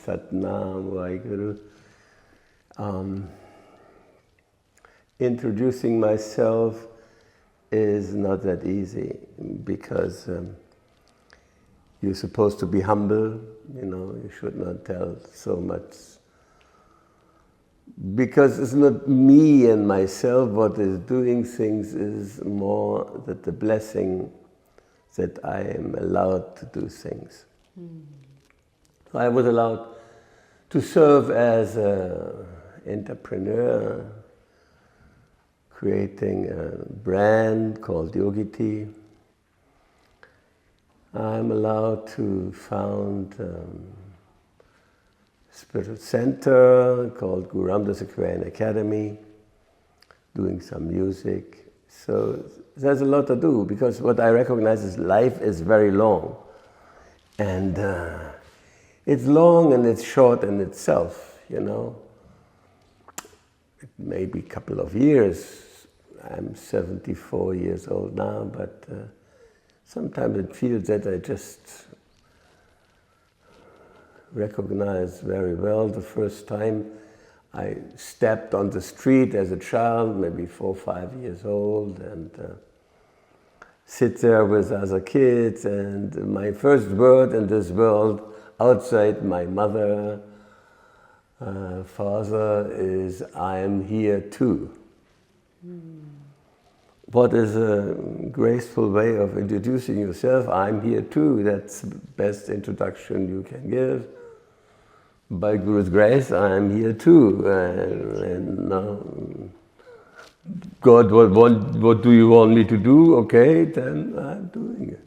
Satnam Vaheguru. Introducing myself is not that easy because you're supposed to be humble, you should not tell so much. Because it's not me and myself what is doing things, is more that the blessing that I am allowed to do things. I was allowed to serve as an entrepreneur, creating a brand called Yogi Tea. I'm allowed to found a spiritual center called Guru Ramdas Academy, doing some music. So there's a lot to do, because what I recognize is life is very long. And it's long and it's short in itself, It may be a couple of years. I'm 74 years old now, but sometimes it feels that I just recognize very well the first time I stepped on the street as a child, maybe 4 or 5 years old, and sit there with other kids, and my first word in this world, outside my mother, father, is, "I am here too." What is a graceful way of introducing yourself? I'm here too. That's the best introduction you can give. By Guru's grace, I'm here too. And now, God, what do you want me to do? Okay, then I'm doing it,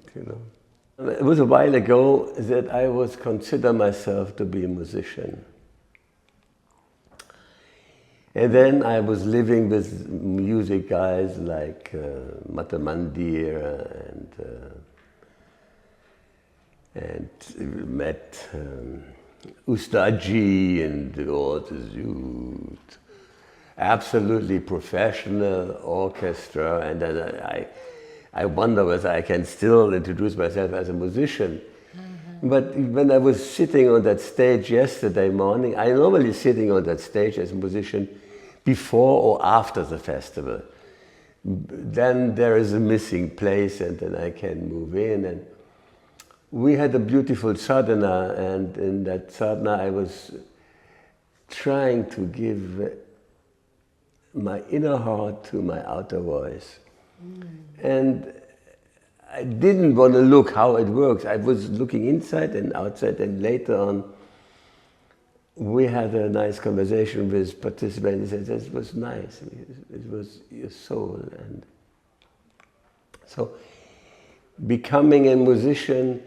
It was a while ago that I was consider myself to be a musician. And then I was living with music guys like Mata Mandir and met Ustadji and all this youth. Absolutely professional orchestra, and then I wonder whether I can still introduce myself as a musician. But when I was sitting on that stage yesterday morning, I'm normally sitting on that stage as a musician before or after the festival. Then there is a missing place, and then I can move in. And we had a beautiful sadhana, and in that sadhana I was trying to give my inner heart to my outer voice. And I didn't want to look how it works. I was looking inside and outside, and later on we had a nice conversation with participants. He said, "This was nice, it was your soul." And so becoming a musician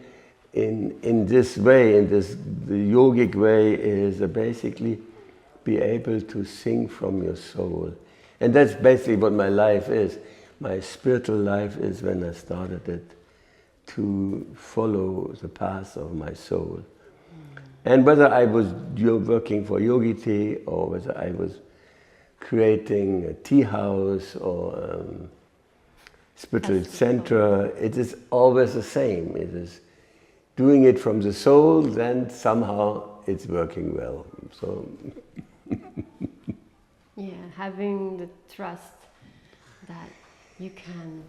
in this way, in this the yogic way, is basically be able to sing from your soul. And that's basically what my life is. My spiritual life is when I started it, to follow the path of my soul. And whether I was working for Yogi Tea, or whether I was creating a tea house or spiritual center, it is always the same. It is doing it from the soul, then somehow it's working well. So yeah, having the trust that you can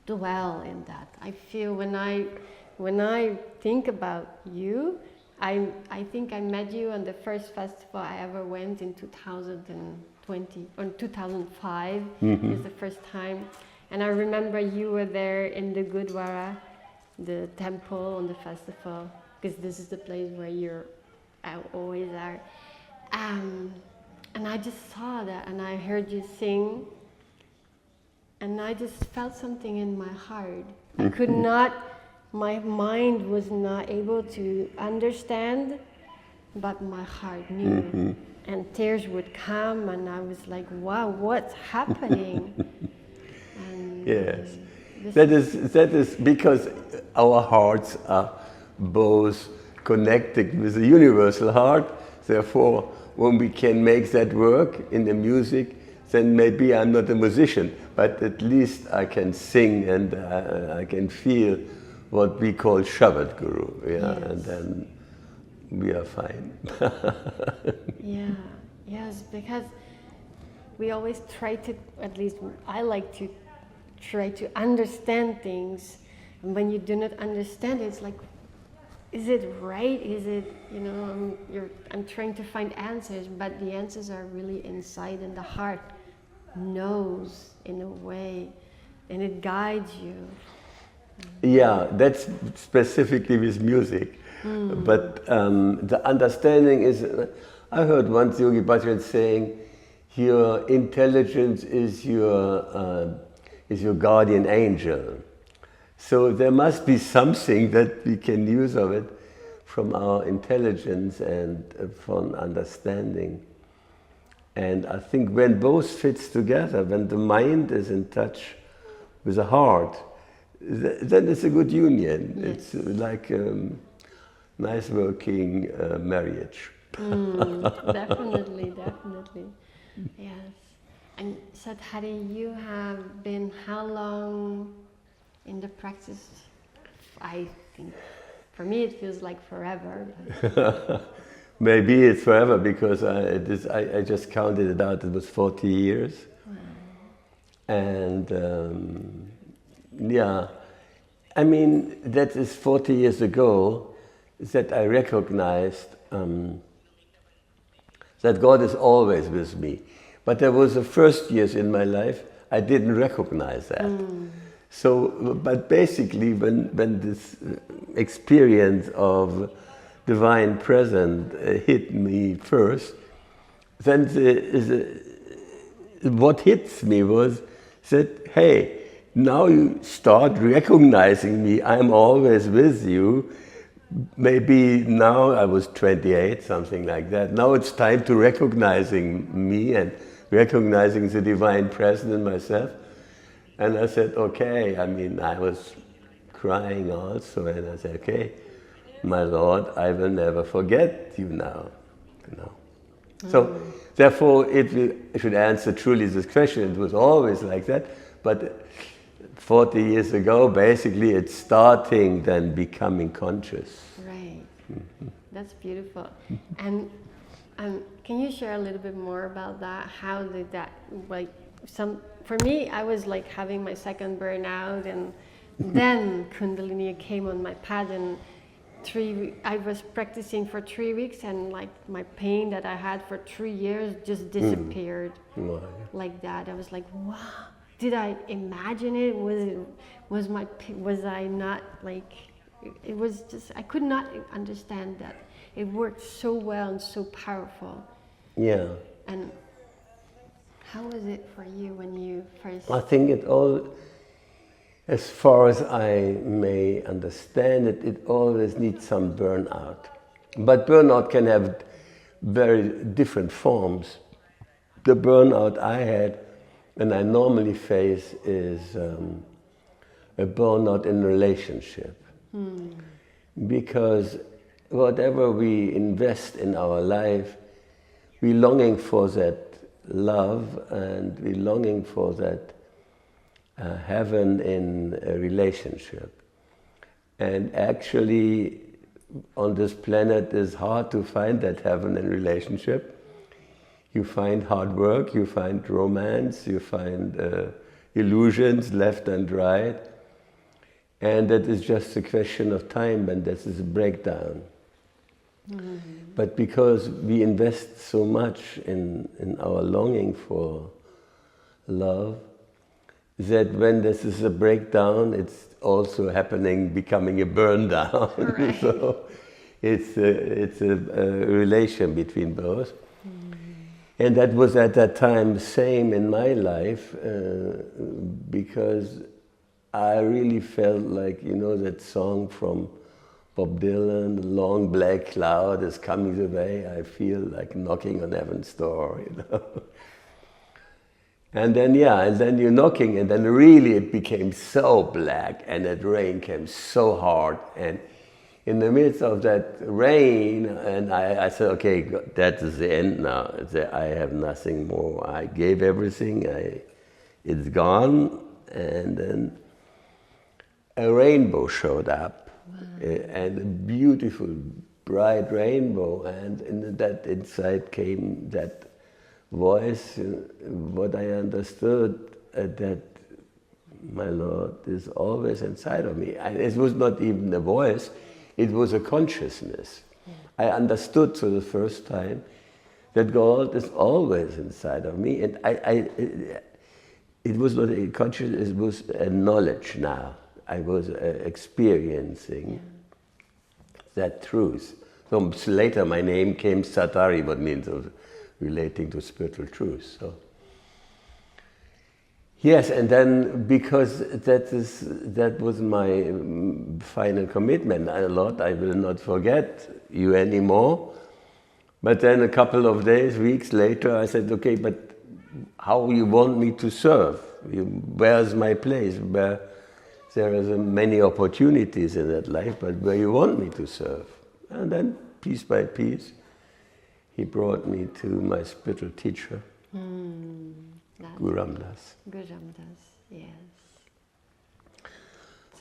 dwell in that. I feel when I think about you, I think I met you on the first festival I ever went in 2020 or 2005. It was the first time, and I remember you were there in the Gurdwara, the temple on the festival, because this is the place where you're always are. And I just saw that, and I heard you sing, and I just felt something in my heart. I could not. My mind was not able to understand, but my heart knew. And tears would come, and I was like, wow, what's happening? And yes, that is because our hearts are both connected with the universal heart. Therefore, when we can make that work in the music, then maybe I'm not a musician, but at least I can sing, and I can feel what we call Shabad Guru, yeah? Yes. And then we are fine. Yeah, yes, because we always try to, at least I like to try to understand things. And when you do not understand it, it's like, is it right? Is it, I'm trying to find answers, but the answers are really inside, and the heart knows in a way, and it guides you. Yeah, that's specifically with music. But the understanding is, I heard once Yogi Bhajan saying, your intelligence is your guardian angel. So there must be something that we can use of it from our intelligence and from understanding. And I think when both fits together, when the mind is in touch with the heart, then it's a good union. Yes. It's like nice working marriage. Definitely. Yes. And Sat Hari, you have been how long in the practice? I think, for me it feels like forever. Maybe it's forever because I just counted it out, it was 40 years. Wow. And yeah, I mean, that is 40 years ago that I recognized that God is always with me. But there was the first years in my life I didn't recognize that. So, but basically when this experience of divine presence hit me first, then what hits me was that, hey, now you start recognizing me, I'm always with you. Maybe now, I was 28, something like that. Now it's time to recognizing me and recognizing the divine presence in myself. And I said, okay, I mean, I was crying also, and I said, okay, my Lord, I will never forget you now. So, therefore, if you should answer truly this question, it was always like that, but 40 years ago, basically, it's starting then becoming conscious. Right. That's beautiful. And can you share a little bit more about that? How did that, for me, I was like having my second burnout, and then Kundalini came on my path, and I was practicing for 3 weeks, and like my pain that I had for 3 years just disappeared. Like that. I was like, wow. Did I imagine it? Was I not like, it was just, I could not understand that. It worked so well and so powerful. Yeah. And how was it for you when you first? I think it all, as far as I may understand it, it always needs some burnout. But burnout can have very different forms. The burnout I had, and I normally face, is a burnout in relationship. Because whatever we invest in our life, we're longing for that love, and we're longing for that heaven in a relationship. And actually, on this planet, it's hard to find that heaven in relationship. You find hard work, you find romance, you find illusions left and right. And that is just a question of time, and this is a breakdown. But because we invest so much in our longing for love, that when this is a breakdown, it's also happening, becoming a burn down. Right. So it's a relation between both. And that was at that time same in my life, because I really felt like, that song from Bob Dylan, "The long black cloud is coming the way, I feel like knocking on heaven's door," And then, and then you're knocking, and then really it became so black, and that rain came so hard. And in the midst of that rain, and I said, okay, that is the end now. I have nothing more. I gave everything, it's gone. And then a rainbow showed up, and a beautiful bright rainbow, and in that inside came that voice, what I understood, that my Lord is always inside of me. And it was not even a voice, it was a consciousness. I understood for the first time that God is always inside of me, and it was not a consciousness, it was a knowledge now. I was experiencing that truth. So later my name came Sat Hari, what means of relating to spiritual truth. So. Yes, and then because that was my final commitment, Lord, I will not forget you anymore. But then a couple of days, weeks later, I said, okay, but how you want me to serve? Where's my place? Where there are many opportunities in that life, but where you want me to serve? And then, piece by piece, he brought me to my spiritual teacher, Guru Ramdas. Guru Ramdas, yes.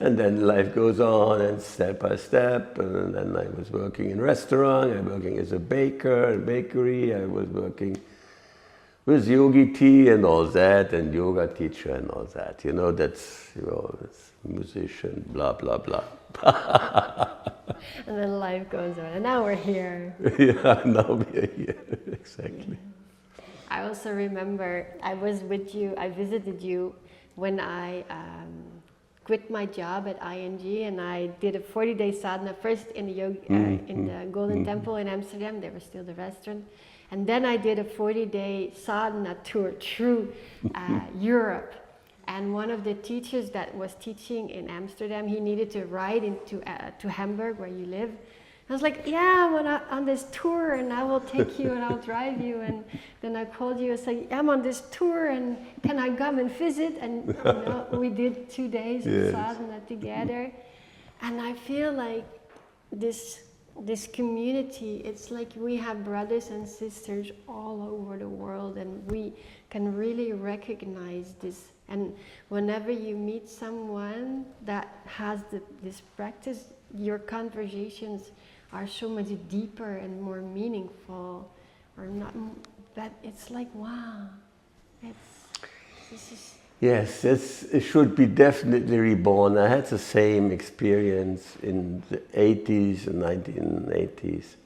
And then life goes on, and step by step, and then I was working in restaurant, I was working as a baker, in bakery, I was working with Yogi Tea and all that, and yoga teacher and all that. You know, that's, that's musician, blah, blah, blah. And then life goes on, and now we're here. Yeah, now we're here, exactly. I also remember I was with you, I visited you when I quit my job at ING, and I did a 40-day sadhana, first in the in the Golden Temple in Amsterdam, there was still the restaurant, and then I did a 40-day sadhana tour through Europe. And one of the teachers that was teaching in Amsterdam, he needed to ride into to Hamburg, where you live. I was like, yeah, I'm on this tour, and I will take you and I'll drive you. And then I called you and said, I'm on this tour, and can I come and visit? And you know, we did 2 days of sadhana together. And I feel like this community, it's like we have brothers and sisters all over the world, and we can really recognize this. And whenever you meet someone that has this practice, your conversations are so much deeper and more meaningful, or not. That it's like, wow, this is. Yes, it should be definitely reborn. I had the same experience in the 80s and 1980s.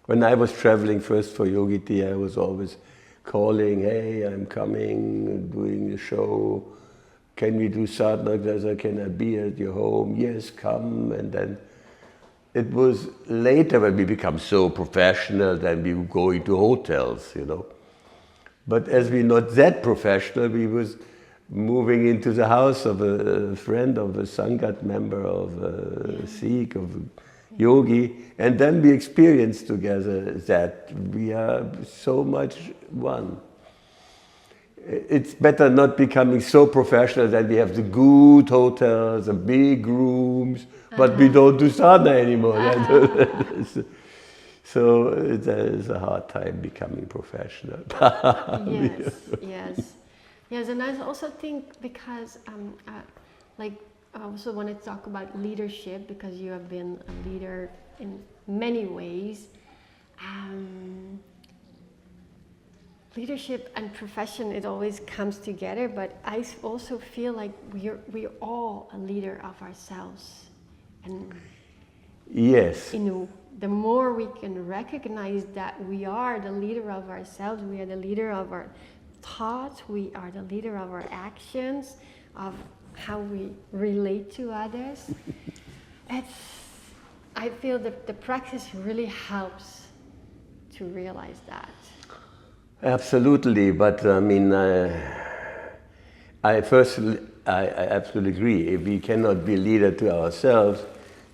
When I was traveling first for Yogi Tea, I was always calling, hey, I'm coming, doing the show. Can we do sadhana? Can I be at your home? Yes, come. And then it was later when we become so professional that we would go into hotels, you know. But as we're not that professional, we was moving into the house of a friend, of a Sangat member, of a Sikh, of a yogi, and then we experienced together that we are so much one. It's better not becoming so professional that we have the good hotels, the big rooms, but we don't do sadhana anymore. So it's a hard time becoming professional. Yes, and I also think because, like, I also want to talk about leadership, because you have been a leader in many ways. Leadership and profession, it always comes together, but I also feel like we're all a leader of ourselves. And yes. You know, the more we can recognize that we are the leader of ourselves, we are the leader of our thoughts, we are the leader of our actions, of how we relate to others. I feel that the practice really helps to realize that. Absolutely, but I mean, I absolutely agree. If we cannot be leader to ourselves,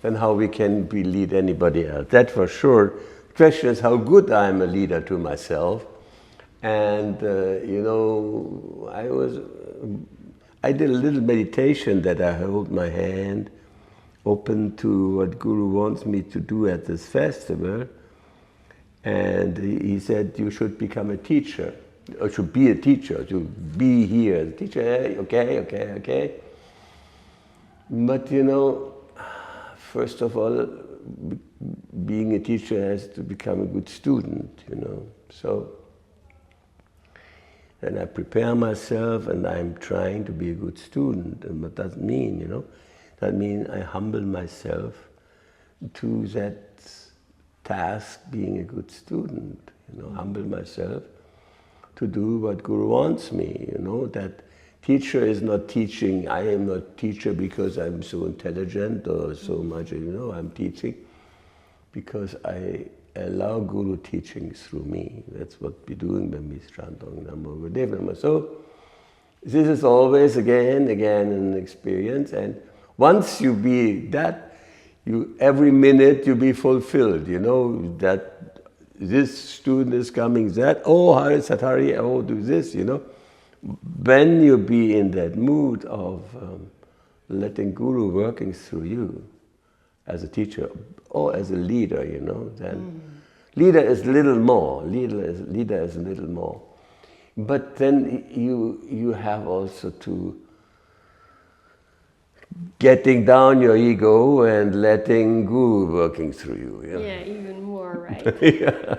then how we can be lead anybody else? That for sure. The question is how good I am a leader to myself. And you know, I did a little meditation that I hold my hand open to what Guru wants me to do at this festival. And he said, you should become a teacher, or should be a teacher, to be here as a teacher. Okay. But you know, first of all, being a teacher has to become a good student, you know. So then I prepare myself and I'm trying to be a good student. And what does that mean, you know? That means I humble myself to that task, being a good student, you know, humble myself to do what Guru wants me, you know, that teacher is not teaching, I am not teacher because I'm so intelligent or so much, you know, I'm teaching because I allow Guru teaching through me. That's what we're doing when we chant Om Namo Gurudev Namo. So this is always again an experience, and once you be that, every minute you be fulfilled, you know, that this student is coming, that, oh, Hari Sat Hari, oh, do this, you know. When you be in that mood of letting Guru working through you as a teacher or as a leader, you know, then leader is little more, leader is a little more. But then you have also to getting down your ego and letting Guru working through you. You know? Yeah, even more, right? Yeah.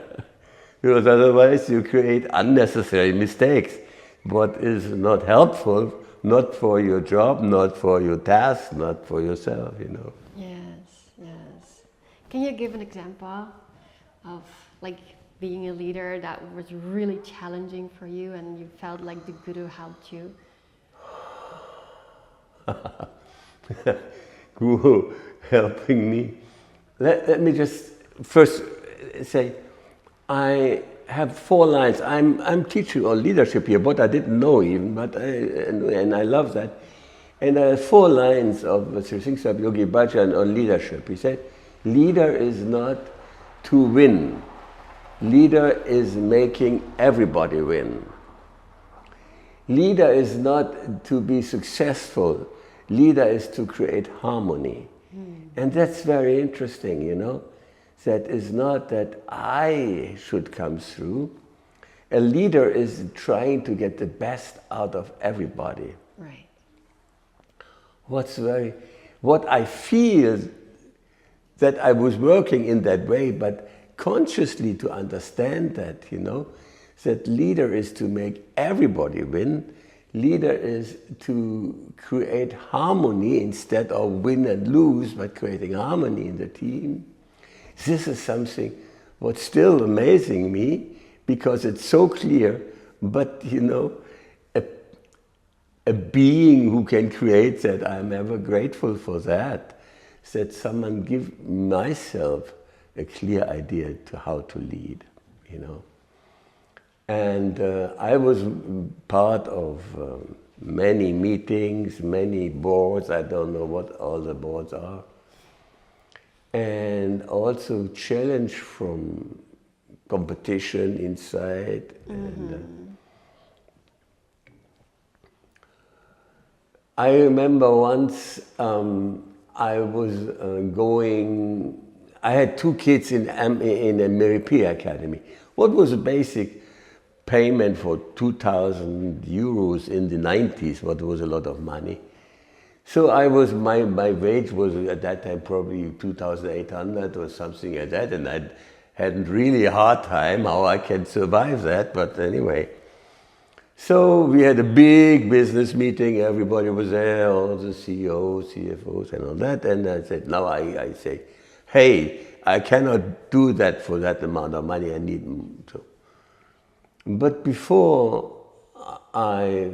Because otherwise you create unnecessary mistakes. What is not helpful, not for your job, not for your task, not for yourself, you know. Yes, yes. Can you give an example of like being a leader that was really challenging for you and you felt like the Guru helped you? Guru helping me. Let me just first say, I have 4 lines. I'm teaching on leadership here, what I didn't know even, but and I love that. And I have 4 lines of Sri Singh Sahib Yogi Bhajan on leadership. He said, leader is not to win. Leader is making everybody win. Leader is not to be successful. Leader is to create harmony. And that's very interesting, you know. That is not that I should come through. A leader is trying to get the best out of everybody. Right. What I feel that I was working in that way, but consciously to understand that, you know, that leader is to make everybody win. Leader is to create harmony instead of win and lose, but creating harmony in the team. This is something what's still amazing me, because it's so clear, but you know, a being who can create that, I'm ever grateful for that someone give myself a clear idea to how to lead, you know. And I was part of many meetings, many boards, I don't know what all the boards are, and also challenge from competition inside. And I remember once I was I had 2 kids in a Meripi Academy. What was the basic payment for 2,000 euros in the 90s? What was a lot of money. So my wage was at that time probably 2,800 or something like that, and I had really a hard time how I can survive that, but anyway. So we had a big business meeting, everybody was there, all the CEOs, CFOs and all that, and I said, now I say, hey, I cannot do that for that amount of money, I need to. But before I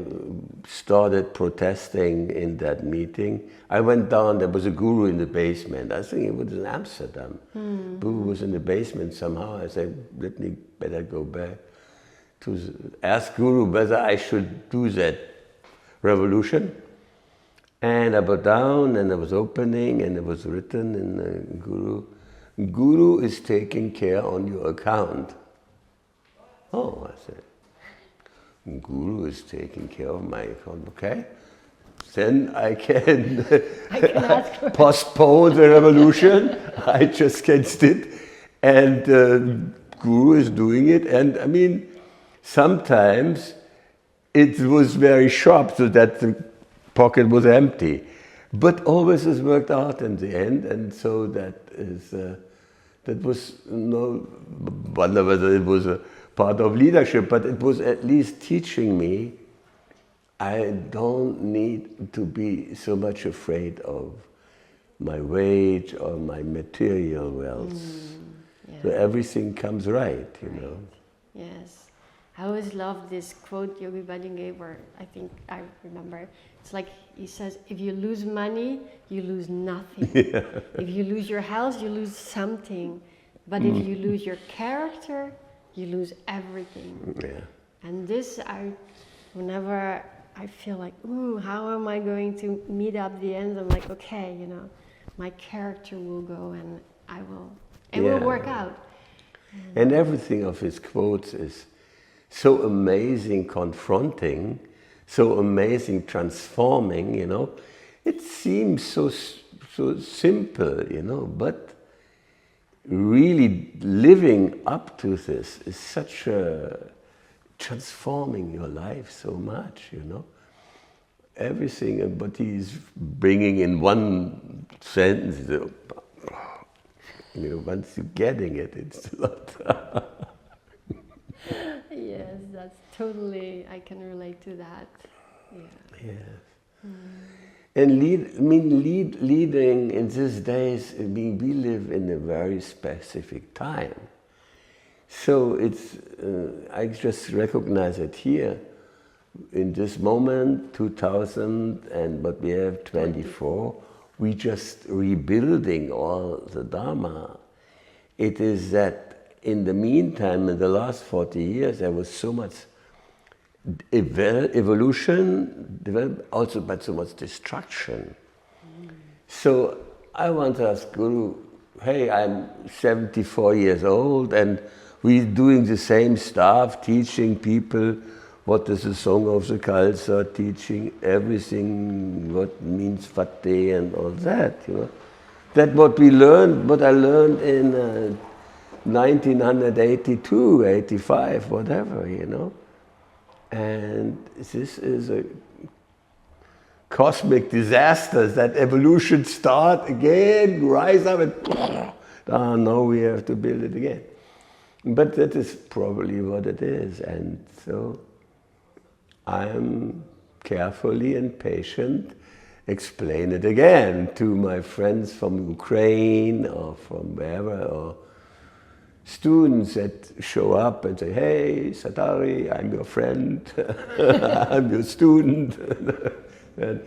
started protesting in that meeting, I went down, there was a guru in the basement. I think it was in Amsterdam. Guru was in the basement somehow. I said, let me better go back to ask Guru whether I should do that revolution. And I went down and there was opening and it was written in the Guru is taking care on your account. Oh, I said, Guru is taking care of my account, okay? Then I can postpone the revolution. I just can't sit. And Guru is doing it. And I mean, sometimes it was very sharp so that the pocket was empty. But always has worked out in the end. And so that is That was no wonder whether it was a part of leadership, but it was at least teaching me I don't need to be so much afraid of my wage or my material wealth. Yeah. So everything comes right, you know. Yes. I always love this quote Yogi Bhajan gave, or I think I remember. It's like he says, if you lose money, you lose nothing. Yeah. If you lose your house, you lose something. But if you lose your character, you lose everything. Yeah. And this, whenever I feel like, ooh, how am I going to meet up the ends? I'm like, okay, you know, my character will go and it will work out. And everything of his quotes is so amazing confronting, so amazing transforming, you know. It seems so simple, you know, but really living up to this is such a transforming your life so much, you know. Everything, but he's bringing in one sentence, you know, once you're getting it, it's a lot. Yes, that's totally, I can relate to that. Yeah. Yes. And leading in these days, I mean, we live in a very specific time. So it's, I just recognize it here. In this moment, 2000, and what we have, 24, we just rebuilding all the Dharma. It is that in the meantime, in the last 40 years, there was so much evolution, also but so much destruction. So I want to ask Guru, hey, I'm 74 years old and we're doing the same stuff, teaching people what is the song of the Khalsa, teaching everything, what means Fateh and all that, you know. That what we learned, what I learned in 1982, 85, whatever, you know. And this is a cosmic disaster, that evolution start again, rise up and now we have to build it again. But that is probably what it is. And so I'm carefully and patient explain it again to my friends from Ukraine or from wherever, or students that show up and say, hey, Sat Hari, I'm your friend, I'm your student. And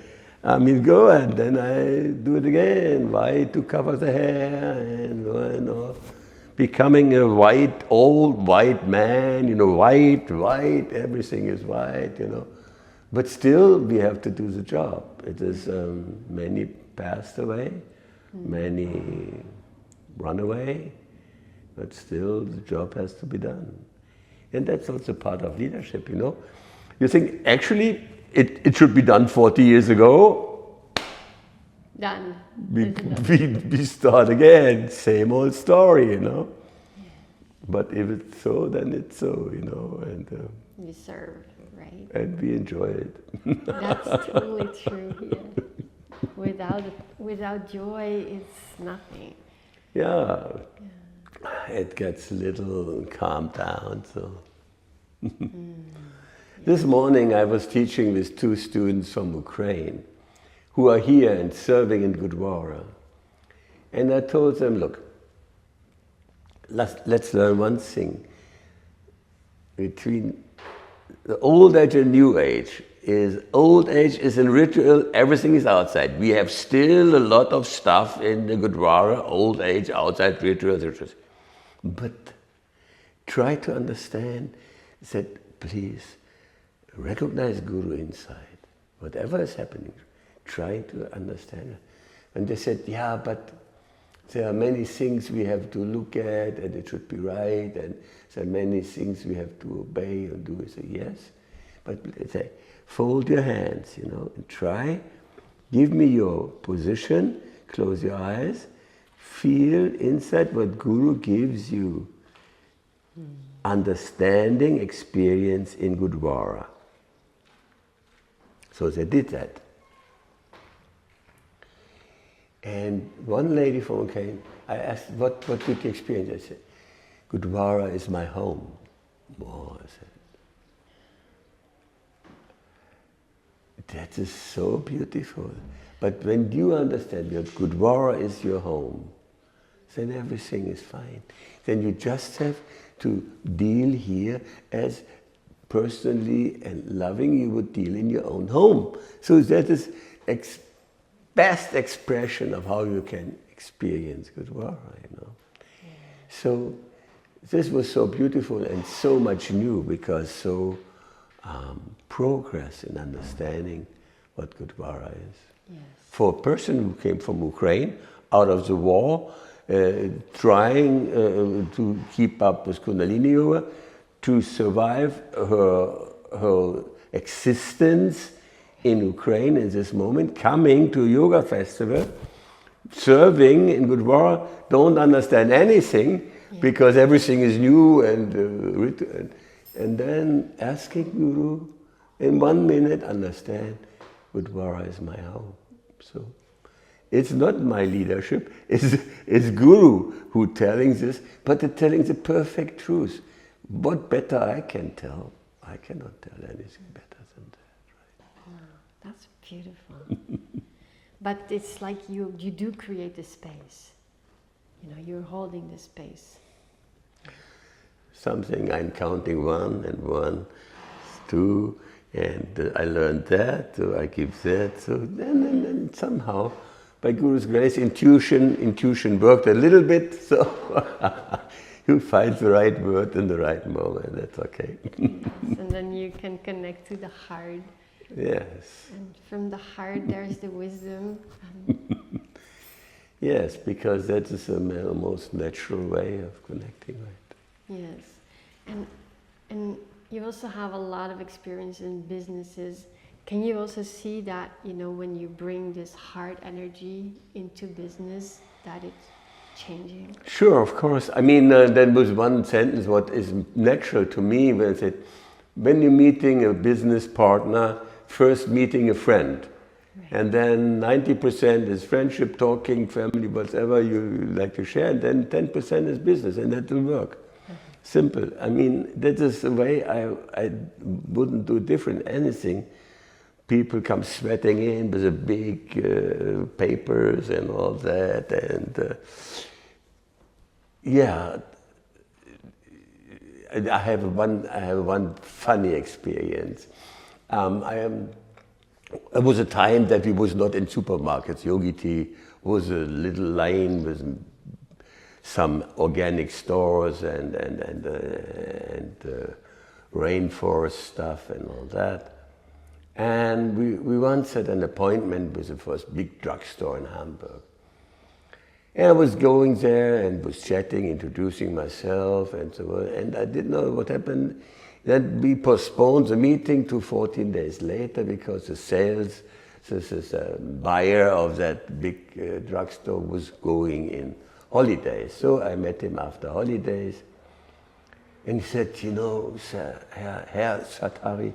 I mean, go, and then I do it again, white to cover the hair, and you know, becoming a white, old white man, you know, white, everything is white, you know. But still, we have to do the job. It is, many passed away, many run away, but still the job has to be done. And that's also part of leadership, you know. You think, actually, it should be done 40 years ago. Done. We start again, same old story, you know. Yeah. But if it's so, then it's so, you know. And we serve, right? And we enjoy it. That's totally true here. Without joy, it's nothing. Yeah. It gets a little calmed down, so. This morning I was teaching with 2 students from Ukraine who are here and serving in Gurdwara. And I told them, look, let's learn one thing. Between the old age and new age is, old age is in ritual, everything is outside. We have still a lot of stuff in the Gurdwara, old age, outside rituals. But try to understand that, please, recognize Guru inside. Whatever is happening, try to understand it. And they said, yeah, but there are many things we have to look at and it should be right, and there are many things we have to obey and do. I say, yes, but say, fold your hands, you know, and try, give me your position, close your eyes, feel inside what Guru gives you. Understanding, experience in Gurdwara. So they did that. And one lady from came, I asked, what did you experience? I said, Gurdwara is my home. Oh, I said, that is so beautiful. But when you understand that Gurdwara is your home, then everything is fine. Then you just have to deal here as personally and loving you would deal in your own home. So that is best expression of how you can experience Gurdwara, you know. Yeah. So this was so beautiful and so much new, because so progress in understanding what Gurdwara is. Yes. For a person who came from Ukraine, out of the war, trying to keep up with Kundalini Yoga, to survive her existence in Ukraine in this moment, coming to a yoga festival, serving in Gurdwara, don't understand anything, because everything is new and then asking Guru, in 1 minute understand, Gurdwara is my home. So it's not my leadership, it's Guru who telling this, but they're telling the perfect truth. What better I can tell? I cannot tell anything better than that, right? Wow, that's beautiful. But it's like you do create the space. You know, you're holding the space. Something I'm counting 1 and 1, 2, and I learned that, so I keep that. So then somehow, by Guru's grace, intuition worked a little bit, so you find the right word in the right moment, that's okay. Yes, and then you can connect to the heart. Yes. And from the heart there's the wisdom. Yes, because that is the most natural way of connecting, right? Yes. And you also have a lot of experience in businesses. Can you also see that, you know, when you bring this heart energy into business, that it's changing? Sure, of course. I mean, there was one sentence what is natural to me when I said, when you're meeting a business partner, first meeting a friend. Right. And then 90% is friendship, talking, family, whatever you like to share, and then 10% is business, and that will work. Simple. I mean, that is the way I wouldn't do different anything. People come sweating in with the big papers and all that, and yeah, I have one funny experience. It was a time that we was not in supermarkets. Yogi Tea was a little line with some organic stores and rainforest stuff and all that. And we once had an appointment with the first big drugstore in Hamburg. And I was going there and was chatting, introducing myself and so on. And I didn't know what happened. Then we postponed the meeting to 14 days later because the buyer of that big drugstore was going in holidays. So I met him after holidays. And he said, you know, Herr Sat Hari,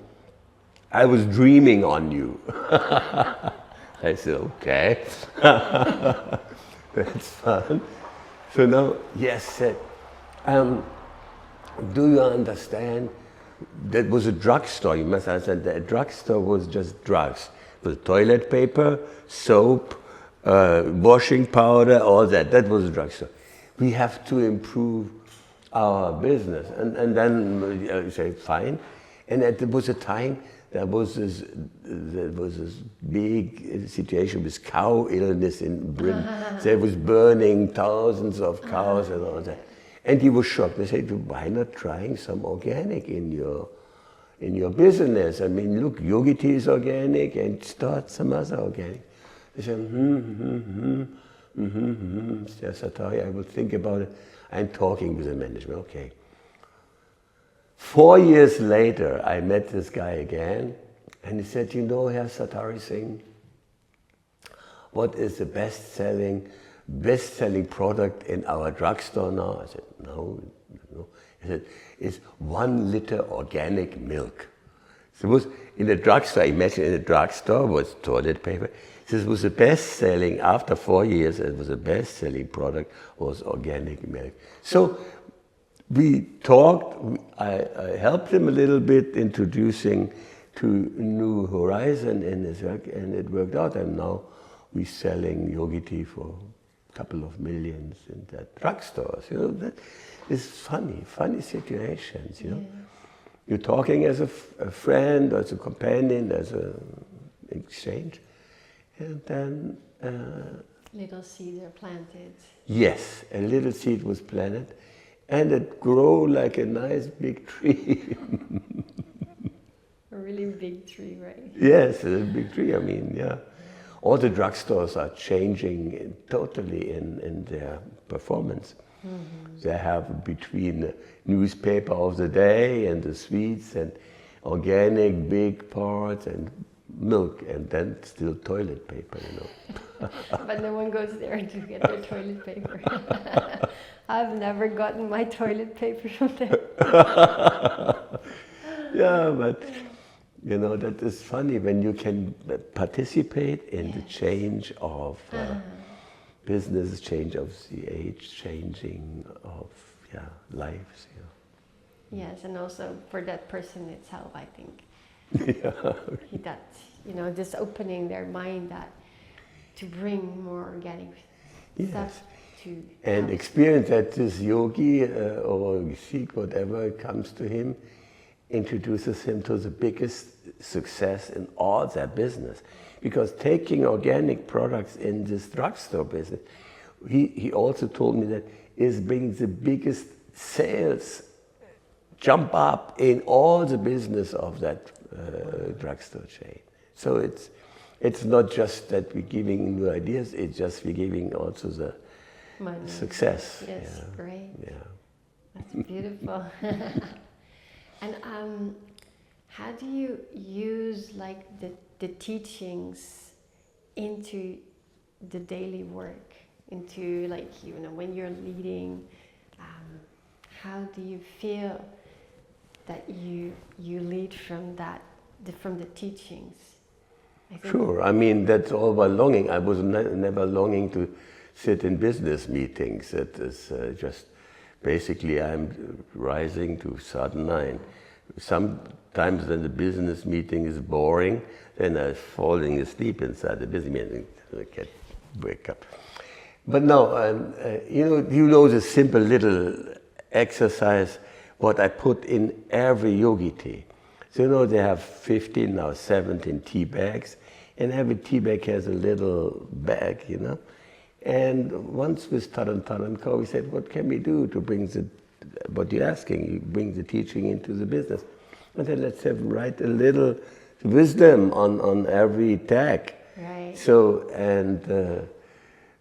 I was dreaming on you. I said, okay. That's fun. So now, yes, said, do you understand? That was a drugstore. You must understand that a drugstore was just drugs. It was toilet paper, soap, washing powder, all that. That was a drugstore. We have to improve our business. And then you say, fine. And there was a time, there was this big situation with cow illness in Britain. There was burning thousands of cows and all that. And he was shocked. They said, why not trying some organic in your business? I mean, look, Yogi Tea is organic, and start some other organic. They said, Yes, Sat Hari, I will think about it. I'm talking with the management, okay. 4 years later, I met this guy again, and he said, you know, Herr Sat Hari Singh, what is the best-selling product in our drugstore now? I said, no. He said, it's 1 liter organic milk. Suppose in a drugstore, imagine in a drugstore was toilet paper. This was the best-selling, after 4 years, it was the best-selling product was organic milk. So we talked, I helped him a little bit introducing to new horizon in his work, and it worked out, and now we're selling Yogi Tea for a couple of millions in that drugstores. You know, that is funny situations, you know. Yeah. You're talking as a friend, as a companion, as an exchange, and then... little seeds are planted. Yes, a little seed was planted, and it grew like a nice big tree. A really big tree, right? Yes, a big tree, I mean, yeah. All the drugstores are changing totally in their performance. Mm-hmm. They have between the newspaper of the day and the sweets and organic big parts and milk, and then still toilet paper, you know. But no one goes there to get their toilet paper. I've never gotten my toilet paper from there. Yeah, but you know, that is funny when you can participate in the change of business, change of the age, changing of lives. You know. Yes, and also for that person itself, I think. Yeah. That, you know, just opening their mind that to bring more organic stuff to... And experience that this yogi or Sikh, whatever comes to him, introduces him to the biggest success in all their business. Because taking organic products in this drugstore business, he also told me that is bringing the biggest sales jump up in all the business of that drugstore chain. So it's not just that we're giving new ideas, it's just we're giving also the money. Success. Yes, great. Yeah. That's beautiful. And how do you use like the teachings into the daily work, into like, you know, when you're leading, how do you feel that you lead from the teachings? Sure, I mean, that's all about longing. I was never longing to sit in business meetings. It is just, basically I'm rising to sadhana, and sometimes when the business meeting is boring, then I'm falling asleep inside the business meeting. I can't wake up. But no, you know the simple little exercise what I put in every yogi tea. So you know they have 15, now 17 tea bags, and every tea bag has a little bag, you know. And once with Taran Co, we said, what can we do to bring what you're asking, you bring the teaching into the business. And then let's write a little wisdom on every tag. Right. So, and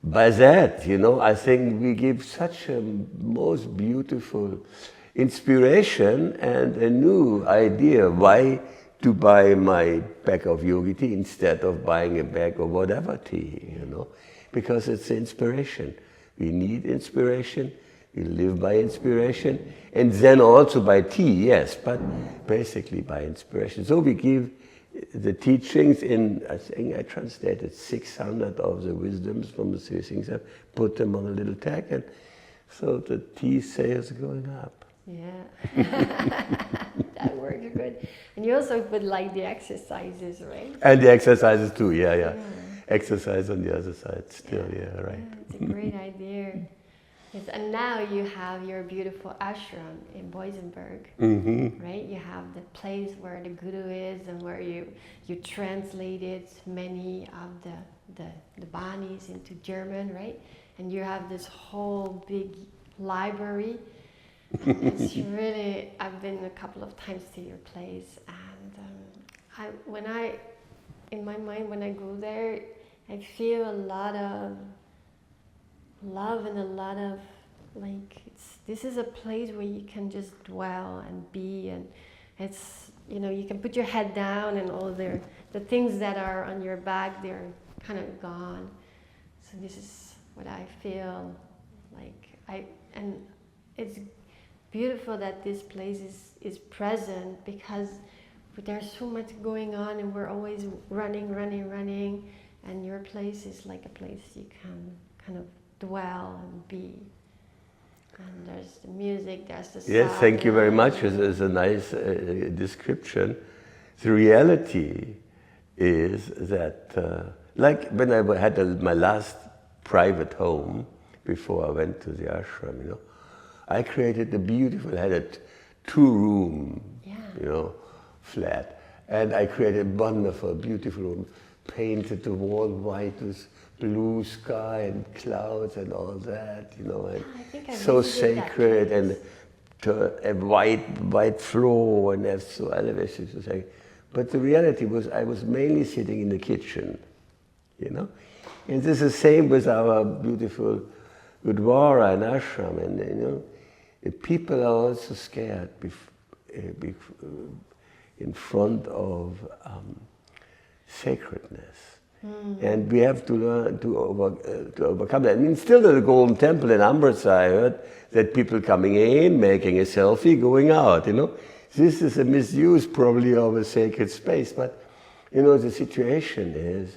by that, you know, I think we give such a most beautiful inspiration and a new idea why to buy my bag of yogi tea instead of buying a bag of whatever tea, you know, because it's inspiration. We need inspiration, we live by inspiration, and then also by tea, yes, but basically by inspiration. So we give the teachings in, I think I translated 600 of the wisdoms from the three things, I put them on a little tag, and so the tea sales are going up. Yeah, that works good. And you also put like the exercises, right? And the exercises too, yeah. Exercise on the other side still, yeah, right. Yeah, it's a great idea. Yes, and now you have your beautiful ashram in Boizenburg, right? You have the place where the guru is and where you translated many of the banis into German, right? And you have this whole big library. It's really, I've been a couple of times to your place, and in my mind, when I go there, I feel a lot of love and a lot of like, this is a place where you can just dwell and be, and it's, you know, you can put your head down and all the things that are on your back, they're kind of gone. So this is what I feel like. And it's beautiful that this place is present, because there's so much going on, and we're always running, and your place is like a place you can kind of dwell and be. And there's the music, there's the Yes, sound. thank you very much. It's a nice description. The reality is that, like when I had my last private home before I went to the ashram, you know, I created a beautiful, I had a two-room, you know, flat, and I created a wonderful, beautiful room, painted the wall white with blue sky and clouds and all that, you know, and so sacred, and a white floor, and there's so elevated to say. But the reality was I was mainly sitting in the kitchen, you know. And this is the same with our beautiful Gurdwara and ashram, and you know, people are also scared in front of sacredness. And we have to learn to overcome that. I mean, still at the Golden Temple in Amritsar, I heard that people coming in, making a selfie, going out, you know. This is a misuse probably of a sacred space, but you know, the situation is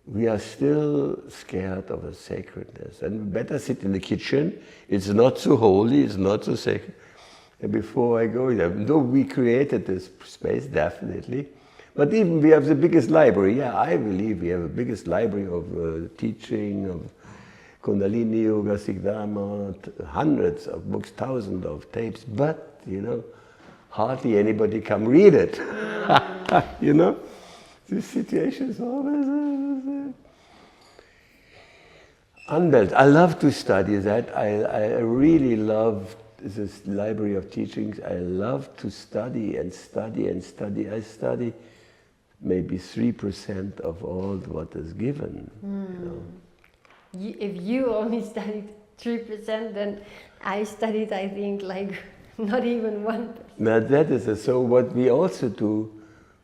we are still scared of the sacredness, and we better sit in the kitchen. It's not so holy, it's not so sacred. And before I go there, though we created this space, definitely, but even we have the biggest library. Yeah, I believe we have the biggest library of teaching, of Kundalini Yoga, Sikdharma, hundreds of books, thousands of tapes, but, you know, hardly anybody come read it. You know? This situation is always unbalanced. I love to study that. I really love this library of teachings. I love to study and study and study. I study maybe 3% of all what is given. You know? If you only studied 3%, then I studied, I think, like not even 1%. Now that is so. What we also do,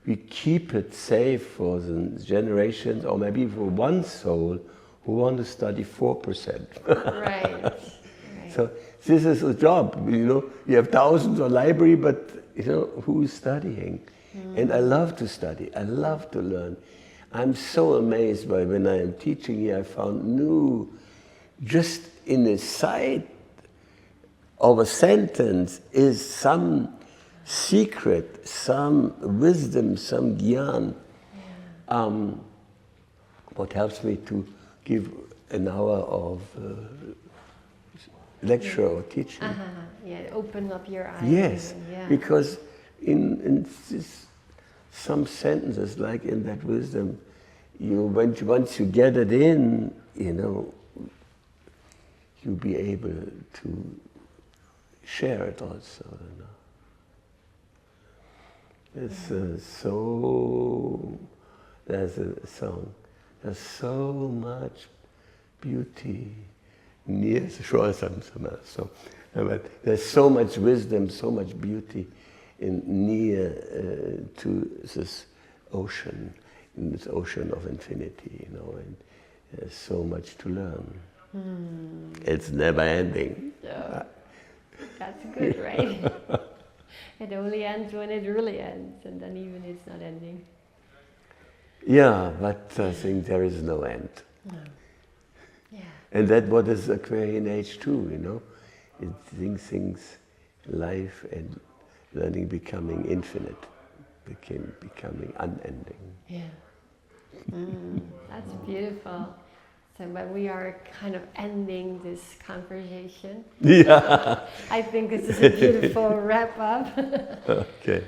we keep it safe for the generations, or maybe for one soul who want to study 4%. Right. So this is a job. You know, you have thousands of library, but you know who is studying. And I love to study. I love to learn. I'm so amazed by when I am teaching here. I found new, just in the side of a sentence is some secret, some wisdom, some gyan. What helps me to give an hour of lecture or teaching. Yeah, open up your eyes. Yes, even, yeah. because in this, some sentences, like in that wisdom, once you get it in, you know, you'll be able to share it also. You know. It's so. There's a song. There's so much beauty near. Sure, some else. So, but there's so much wisdom, so much beauty near to this ocean, in this ocean of infinity. You know, and there's so much to learn. It's never ending. So, that's good, right? It only ends when it really ends, and then even it's not ending. Yeah, but I think there is no end. No. Yeah. And that's what is Aquarian age too, you know. It things, life and learning becoming infinite, becoming unending. Yeah. That's beautiful. So, but we are kind of ending this conversation. Yeah. I think this is a beautiful wrap up. Okay.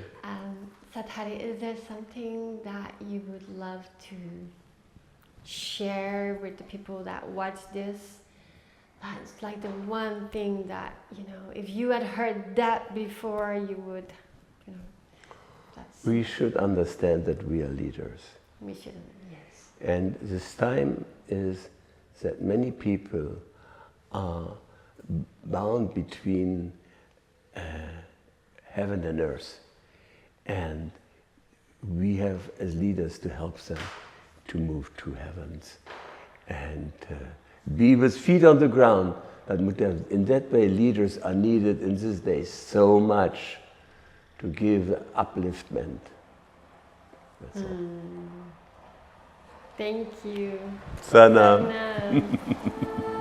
Sat Hari, is there something that you would love to share with the people that watch this? That's like the one thing that, you know, if you had heard that before, you would, you know, we should understand that we are leaders. We should, yes. And this time is that many people are bound between heaven and earth. And we have, as leaders, to help them to move to heavens and be with feet on the ground. But in that way, leaders are needed in these days so much. to give upliftment. That's all. Thank you. Sana. Sana.